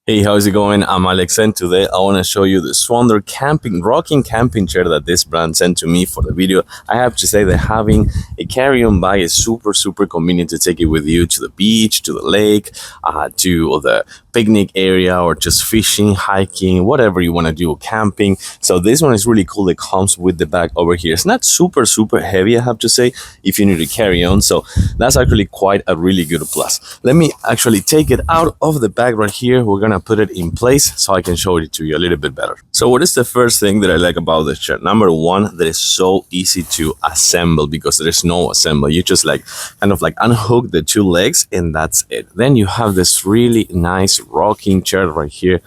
Hey, how's it going? I'm Alex, and today I want to show you the Swonder rocking camping chair that this brand sent to me for the video. I have to say that having a carry-on bag is super convenient to take it with you to the beach, to the lake, to the picnic area, or just fishing, hiking, whatever you want to do, camping. So this one is really cool. It comes with the bag over here. It's not super heavy, I have to say, if you need to carry on. So that's actually quite a really good plus. Let me actually take it out of the bag right here. We're gonna put it in place so I can show it to you a little bit better. So what is the first thing that I like about this chair? Number one, that is so easy to assemble because there's no assembly. You just kind of unhook the two legs and that's it. Then you have this really nice rocking chair right here.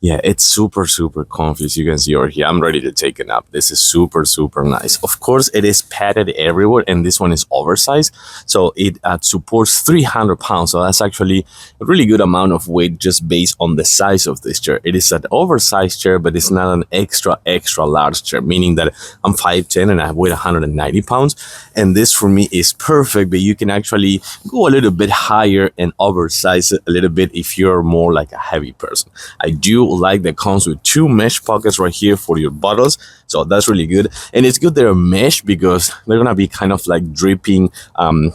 Yeah, it's super comfy. As you can see over here, I'm ready to take a nap. This is super nice. Of course, it is padded everywhere, and this one is oversized, so it supports 300 pounds. So that's actually a really good amount of weight just based on the size of this chair. It is an oversized chair, but it's not an extra large chair, meaning that I'm 5'10" and I weigh 190 pounds, and this for me is perfect. But you can actually go a little bit higher and oversize it a little bit if you're more like a heavy person. I do like that comes with two mesh pockets right here for your bottles, so that's really good. And it's good they're mesh because they're gonna be kind of like dripping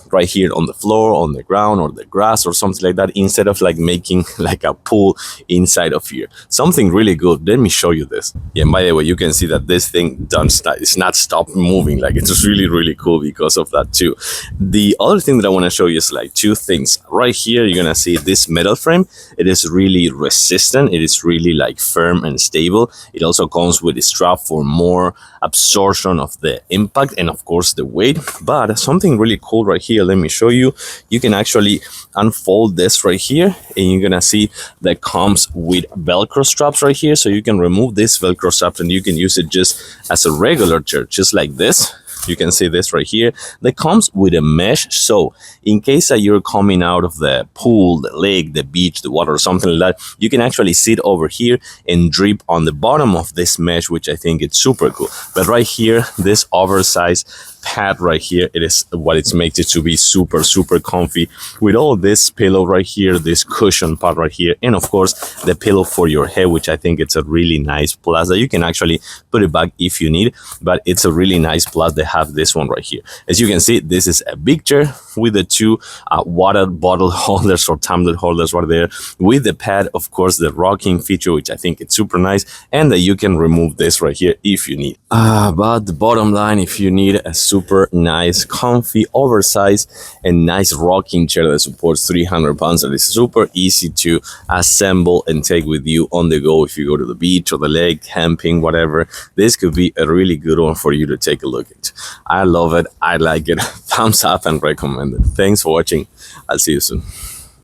right here on the floor, on the ground, or the grass or something like that, instead of making like a pool inside of here. Something really good. Let me show you this. Yeah, and by the way, you can see that this thing it's not stop moving. It's just really cool because of that too. The other thing that I want to show you is two things. Right here, you're gonna see this metal frame. It is really resistant. It is really firm and stable. It also comes with a strap for more absorption of the impact and of course the weight. But something really cool right here, let me show you. You can actually unfold this right here and you're gonna see that comes with Velcro straps right here. So you can remove this Velcro strap and you can use it just as a regular chair, just like this. You can see this right here that comes with a mesh, so in case that you're coming out of the pool, the lake, the beach, the water, or something like that, you can actually sit over here and drip on the bottom of this mesh, which I think is super cool. But right here, this oversized pad right here, it is what it makes it to be super comfy, with all this pillow right here, this cushion part right here, and of course the pillow for your head, which I think it's a really nice plus that you can actually put it back if you need. But it's a really nice plus they have this one right here. As you can see, this is a big chair with the two water bottle holders or tumbler holders right there, with the pad, of course the rocking feature, which I think it's super nice, and that you can remove this right here if you need. But the bottom line, if you need a super nice, comfy, oversized, and nice rocking chair that supports 300 pounds, that is super easy to assemble and take with you on the go if you go to the beach or the lake, camping, whatever, this could be a really good one for you to take a look at. I love it. I like it. Thumbs up and recommend it. Thanks for watching. I'll see you soon.